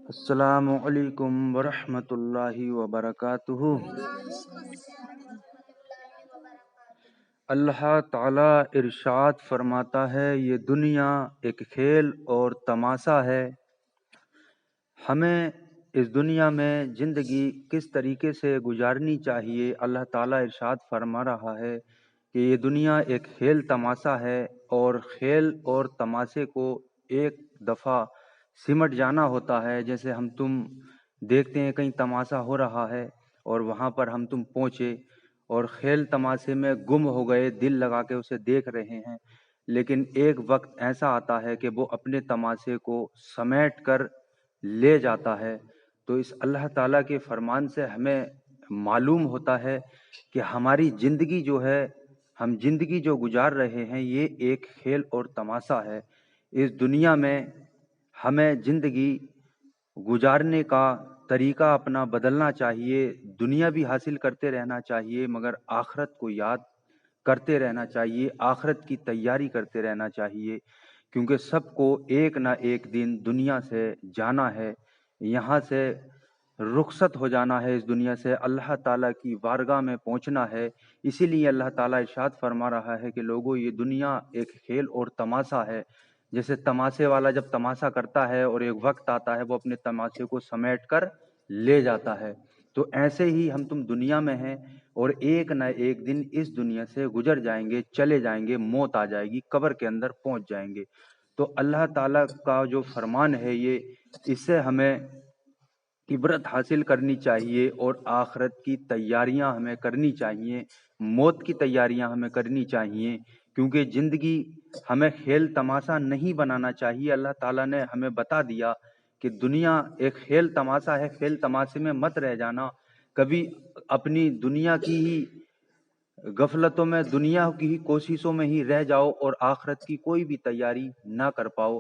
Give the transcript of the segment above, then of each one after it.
السلام علیکم ورحمۃ اللہ وبرکاتہ۔ اللہ تعالیٰ ارشاد فرماتا ہے، یہ دنیا ایک کھیل اور تماشا ہے۔ ہمیں اس دنیا میں زندگی کس طریقے سے گزارنی چاہیے، اللہ تعالیٰ ارشاد فرما رہا ہے کہ یہ دنیا ایک کھیل تماشا ہے، اور کھیل اور تماشے کو ایک دفعہ سمٹ جانا ہوتا ہے۔ جیسے ہم تم دیکھتے ہیں کہیں تماشا ہو رہا ہے اور وہاں پر ہم تم پہنچے اور کھیل تماشے میں گم ہو گئے، دل لگا کے اسے دیکھ رہے ہیں، لیکن ایک وقت ایسا آتا ہے کہ وہ اپنے تماشے کو سمیٹ کر لے جاتا ہے۔ تو اس اللہ تعالیٰ کے فرمان سے ہمیں معلوم ہوتا ہے کہ ہماری زندگی جو ہے، ہم زندگی جو گزار رہے ہیں، یہ ایک کھیل اور تماشا ہے۔ اس دنیا میں ہمیں زندگی گزارنے کا طریقہ اپنا بدلنا چاہیے، دنیا بھی حاصل کرتے رہنا چاہیے، مگر آخرت کو یاد کرتے رہنا چاہیے، آخرت کی تیاری کرتے رہنا چاہیے، کیونکہ سب کو ایک نہ ایک دن دنیا سے جانا ہے، یہاں سے رخصت ہو جانا ہے، اس دنیا سے اللہ تعالیٰ کی بارگاہ میں پہنچنا ہے۔ اسی لیے اللہ تعالیٰ ارشاد فرما رہا ہے کہ لوگوں، یہ دنیا ایک کھیل اور تماشا ہے۔ جیسے تماشے والا جب تماشا کرتا ہے اور ایک وقت آتا ہے وہ اپنے تماشے کو سمیٹ کر لے جاتا ہے، تو ایسے ہی ہم تم دنیا میں ہیں اور ایک نہ ایک دن اس دنیا سے گزر جائیں گے، چلے جائیں گے، موت آ جائے گی، قبر کے اندر پہنچ جائیں گے۔ تو اللہ تعالیٰ کا جو فرمان ہے، یہ اس سے ہمیں عبرت حاصل کرنی چاہیے اور آخرت کی تیاریاں ہمیں کرنی چاہیے، موت کی تیاریاں ہمیں کرنی چاہیے، کیونکہ زندگی ہمیں کھیل تماشا نہیں بنانا چاہیے۔ اللہ تعالیٰ نے ہمیں بتا دیا کہ دنیا ایک کھیل تماشا ہے، کھیل تماشے میں مت رہ جانا، کبھی اپنی دنیا کی ہی غفلتوں میں، دنیا کی ہی کوششوں میں ہی رہ جاؤ اور آخرت کی کوئی بھی تیاری نہ کر پاؤ۔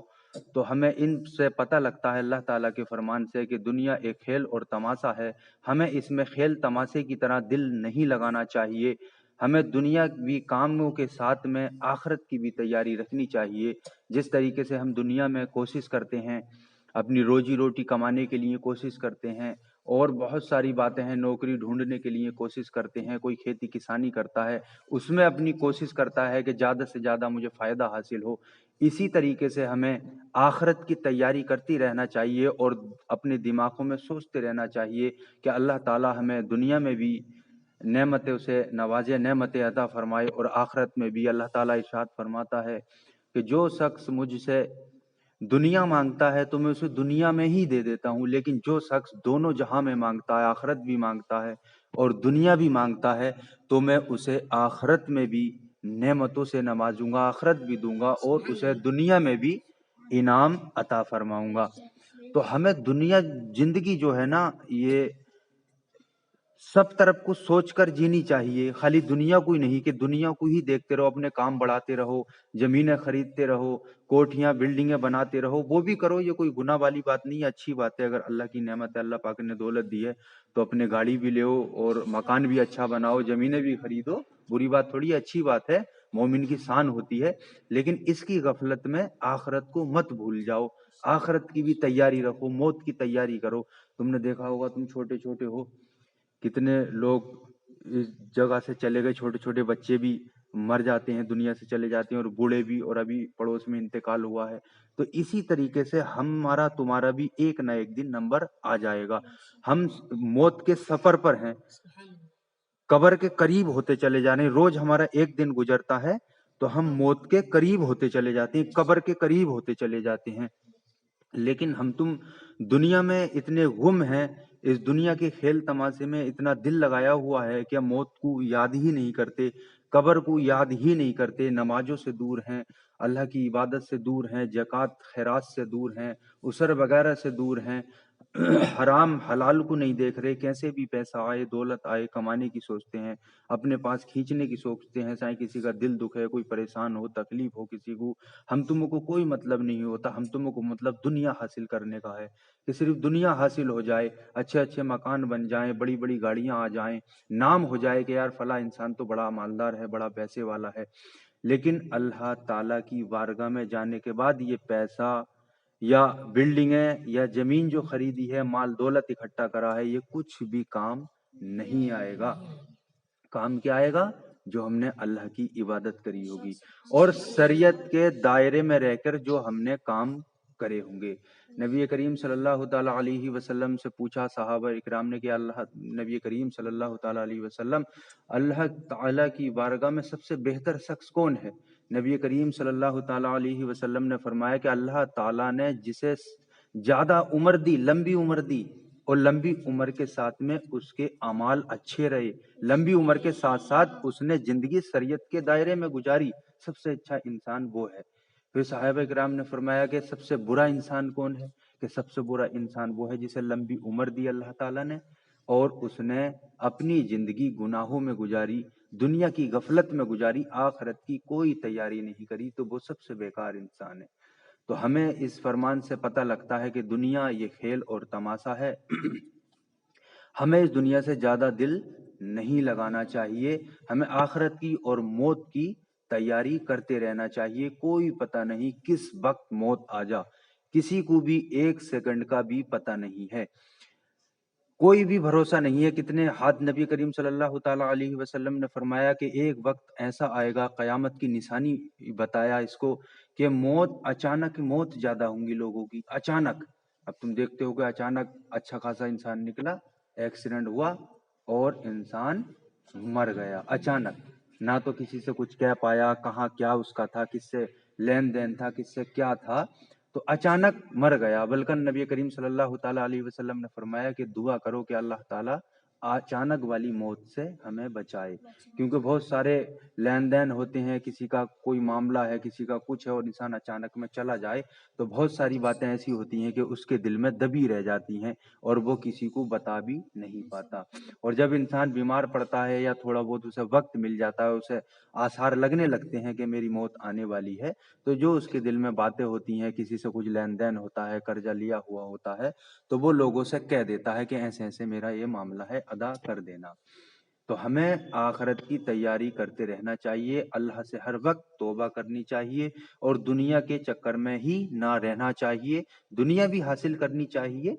تو ہمیں ان سے پتہ لگتا ہے اللہ تعالیٰ کے فرمان سے کہ دنیا ایک کھیل اور تماشا ہے، ہمیں اس میں کھیل تماشے کی طرح دل نہیں لگانا چاہیے، ہمیں دنیاوی کاموں کے ساتھ میں آخرت کی بھی تیاری رکھنی چاہیے۔ جس طریقے سے ہم دنیا میں کوشش کرتے ہیں، اپنی روزی روٹی کمانے کے لیے کوشش کرتے ہیں، اور بہت ساری باتیں ہیں، نوکری ڈھونڈنے کے لیے کوشش کرتے ہیں، کوئی کھیتی کسانی کرتا ہے، اس میں اپنی کوشش کرتا ہے کہ زیادہ سے زیادہ مجھے فائدہ حاصل ہو۔ اسی طریقے سے ہمیں آخرت کی تیاری کرتی رہنا چاہیے اور اپنے دماغوں میں سوچتے رہنا چاہیے کہ اللہ تعالیٰ ہمیں دنیا میں بھی نعمتوں سے نوازے، نعمتیں عطا فرمائے، اور آخرت میں بھی۔ اللہ تعالیٰ ارشاد فرماتا ہے کہ جو شخص مجھ سے دنیا مانگتا ہے تو میں اسے دنیا میں ہی دے دیتا ہوں، لیکن جو شخص دونوں جہاں میں مانگتا ہے، آخرت بھی مانگتا ہے اور دنیا بھی مانگتا ہے، تو میں اسے آخرت میں بھی نعمتوں سے نوازوں گا، آخرت بھی دوں گا، اور اسے دنیا میں بھی انعام عطا فرماؤں گا۔ تو ہمیں دنیا زندگی جو ہے نا، یہ سب طرف کو سوچ کر جینی چاہیے، خالی دنیا کو ہی نہیں کہ دنیا کو ہی دیکھتے رہو، اپنے کام بڑھاتے رہو، زمینیں خریدتے رہو، کوٹھیاں بلڈنگیں بناتے رہو، وہ بھی کرو، یہ کوئی گناہ والی بات نہیں ہے، اچھی بات ہے۔ اگر اللہ کی نعمت ہے، اللہ پاک نے دولت دی ہے، تو اپنے گاڑی بھی لو اور مکان بھی اچھا بناؤ، زمینیں بھی خریدو، بری بات تھوڑی، اچھی بات ہے، مومن کی شان ہوتی ہے۔ لیکن اس کی غفلت میں آخرت کو مت بھول جاؤ، آخرت کی بھی تیاری رکھو، موت کی تیاری کرو۔ تم نے دیکھا ہوگا، تم چھوٹے چھوٹے ہو، کتنے لوگ اس جگہ سے چلے گئے، چھوٹے چھوٹے بچے بھی مر جاتے ہیں، دنیا سے چلے جاتے ہیں، اور بوڑھے بھی، اور ابھی پڑوس میں انتقال ہوا ہے۔ تو اسی طریقے سے ہمارا تمہارا بھی ایک نہ ایک دن نمبر آ جائے گا۔ ہم موت کے سفر پر ہیں، قبر کے قریب ہوتے چلے جا رہے ہیں، روز ہمارا ایک دن گزرتا ہے تو ہم موت کے قریب ہوتے چلے جاتے ہیں، قبر کے قریب ہوتے چلے جاتے ہیں۔ لیکن ہم تم دنیا میں اتنے گم ہیں، اس دنیا کے کھیل تماشے میں اتنا دل لگایا ہوا ہے کہ ہم موت کو یاد ہی نہیں کرتے، قبر کو یاد ہی نہیں کرتے، نمازوں سے دور ہیں، اللہ کی عبادت سے دور ہیں، زکوٰۃ خیرات سے دور ہیں، اسر وغیرہ سے دور ہیں، حرام حلال کو نہیں دیکھ رہے، کیسے بھی پیسہ آئے، دولت آئے، کمانے کی سوچتے ہیں، اپنے پاس کھینچنے کی سوچتے ہیں، چاہے کسی کا دل دکھے، کوئی پریشان ہو، تکلیف ہو کسی کو، ہم تم کو کوئی مطلب نہیں ہوتا، ہم تم کو مطلب دنیا حاصل کرنے کا ہے کہ صرف دنیا حاصل ہو جائے، اچھے اچھے مکان بن جائیں، بڑی بڑی گاڑیاں آ جائیں، نام ہو جائے کہ یار فلاں انسان تو بڑا مالدار ہے، بڑا پیسے والا ہے۔ لیکن اللہ تعالیٰ کی بارگاہ میں جانے کے بعد یہ پیسہ، یا بلڈنگیں یا زمین جو خریدی ہے، مال دولت اکٹھا کرا ہے، یہ کچھ بھی کام نہیں آئے گا۔ کام کیا آئے گا؟ جو ہم نے اللہ کی عبادت کری ہوگی اور شریعت کے دائرے میں رہ کر جو ہم نے کام کرے ہوں گے۔ نبی کریم صلی اللہ تعالی علیہ وسلم سے پوچھا صحابہ اکرام نے کہ نبی کریم صلی اللہ تعالی علیہ وسلم، اللہ تعالی کی بارگاہ میں سب سے بہتر شخص کون ہے؟ نبی کریم صلی اللہ تعالی علیہ وسلم نے فرمایا کہ اللہ تعالی نے جسے زیادہ عمر دی، لمبی عمر دی، اور لمبی عمر کے ساتھ میں اس کے اعمال اچھے رہے، لمبی عمر کے ساتھ ساتھ اس نے زندگی شریعت کے دائرے میں گزاری، سب سے اچھا انسان وہ ہے۔ پھر صحابہ کرام نے فرمایا کہ سب سے برا انسان کون ہے؟ کہ سب سے برا انسان وہ ہے جسے لمبی عمر دی اللہ تعالیٰ نے اور اس نے اپنی زندگی گناہوں میں گزاری، دنیا کی غفلت میں گزاری، آخرت کی کوئی تیاری نہیں کری، تو وہ سب سے بیکار انسان ہے۔ تو ہمیں اس فرمان سے پتہ لگتا ہے کہ دنیا یہ کھیل اور تماشا ہے، ہمیں اس دنیا سے زیادہ دل نہیں لگانا چاہیے، ہمیں آخرت کی اور موت کی تیاری کرتے رہنا چاہیے۔ کوئی پتہ نہیں کس وقت موت آ جا، کسی کو بھی ایک سیکنڈ کا بھی پتہ نہیں ہے، کوئی بھی بھروسہ نہیں ہے۔ کتنے حد نبی کریم صلی اللہ تعالی علیہ وسلم نے فرمایا کہ ایک وقت ایسا آئے گا، قیامت کی نشانی بتایا اس کو، کہ موت اچانک، موت زیادہ ہوں گی لوگوں کی اچانک۔ اب تم دیکھتے ہو کہ اچانک اچھا خاصا انسان نکلا، ایکسیڈنٹ ہوا اور انسان مر گیا اچانک، نہ تو کسی سے کچھ کہہ پایا، کہاں کیا اس کا تھا، کس سے لین دین تھا، کس سے کیا تھا، تو اچانک مر گیا۔ بلکہ نبی کریم صلی اللہ تعالیٰ علیہ وسلم نے فرمایا کہ دعا کرو کہ اللہ تعالیٰ اچانک والی موت سے ہمیں بچائے، کیونکہ بہت سارے لین دین ہوتے ہیں، کسی کا کوئی معاملہ ہے، کسی کا کچھ ہے، اور انسان اچانک میں چلا جائے تو بہت ساری باتیں ایسی ہوتی ہیں کہ اس کے دل میں دبی رہ جاتی ہیں اور وہ کسی کو بتا بھی نہیں پاتا۔ اور جب انسان بیمار پڑتا ہے یا تھوڑا بہت اسے وقت مل جاتا ہے، اسے آثار لگنے لگتے ہیں کہ میری موت آنے والی ہے، تو جو اس کے دل میں باتیں ہوتی ہیں، کسی سے کچھ لین دین ہوتا ہے، قرضہ لیا ہوا ہوتا ہے، تو وہ لوگوں سے کہہ دیتا ہے کہ ایسے ایسے میرا یہ معاملہ ہے، ادا کر دینا۔ تو ہمیں آخرت کی تیاری کرتے رہنا چاہیے، اللہ سے ہر وقت توبہ کرنی چاہیے اور دنیا کے چکر میں ہی نہ رہنا چاہیے، دنیا بھی حاصل کرنی چاہیے۔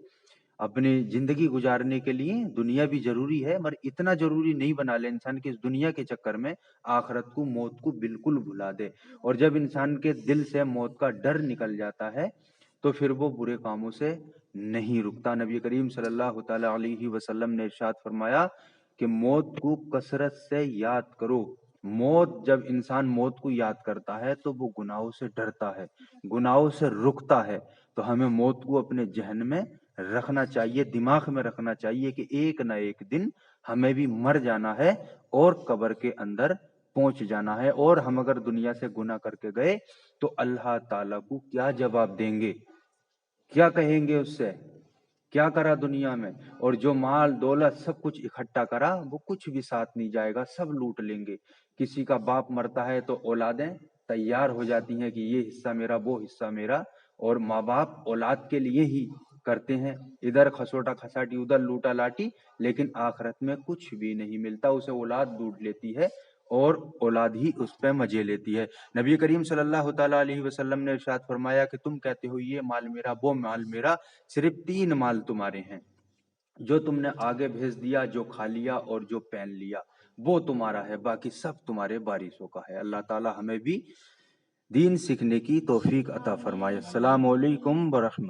اپنی زندگی گزارنے کے لیے دنیا بھی ضروری ہے، مگر اتنا ضروری نہیں بنا لے انسان کہ اس دنیا کے چکر میں آخرت کو، موت کو بالکل بھلا دے۔ اور جب انسان کے دل سے موت کا ڈر نکل جاتا ہے تو پھر وہ برے کاموں سے نہیں رکتا۔ نبی کریم صلی اللہ تعالی علیہ وسلم نے ارشاد فرمایا کہ موت کو کثرت سے یاد کرو۔ موت، جب انسان موت کو یاد کرتا ہے تو وہ گناہوں سے ڈرتا ہے، گناہوں سے رکتا ہے۔ تو ہمیں موت کو اپنے ذہن میں رکھنا چاہیے، دماغ میں رکھنا چاہیے کہ ایک نہ ایک دن ہمیں بھی مر جانا ہے اور قبر کے اندر پہنچ جانا ہے۔ اور ہم اگر دنیا سے گناہ کر کے گئے تو اللہ تعالیٰ کو کیا جواب دیں گے، کیا کہیں گے اس سے، کیا کرا دنیا میں؟ اور جو مال دولت سب کچھ اکٹھا کرا وہ کچھ بھی ساتھ نہیں جائے گا، سب لوٹ لیں گے۔ کسی کا باپ مرتا ہے تو اولادیں تیار ہو جاتی ہیں کہ یہ حصہ میرا، وہ حصہ میرا، اور ماں باپ اولاد کے لیے ہی کرتے ہیں، ادھر کھسوٹا کھساٹی، ادھر لوٹا لاٹی، لیکن آخرت میں کچھ بھی نہیں ملتا، اسے اولاد لوٹ لیتی ہے اور اولاد ہی اس پہ مزے لیتی ہے۔ نبی کریم صلی اللہ تعالیٰ علیہ وسلم نے ارشاد فرمایا کہ تم کہتے ہو یہ مال میرا، وہ مال میرا، صرف 3 مال تمہارے ہیں، جو تم نے آگے بھیج دیا، جو کھا لیا اور جو پہن لیا، وہ تمہارا ہے، باقی سب تمہارے وارثوں کا ہے۔ اللہ تعالیٰ ہمیں بھی دین سیکھنے کی توفیق عطا فرمائے۔ السلام علیکم ورحمۃ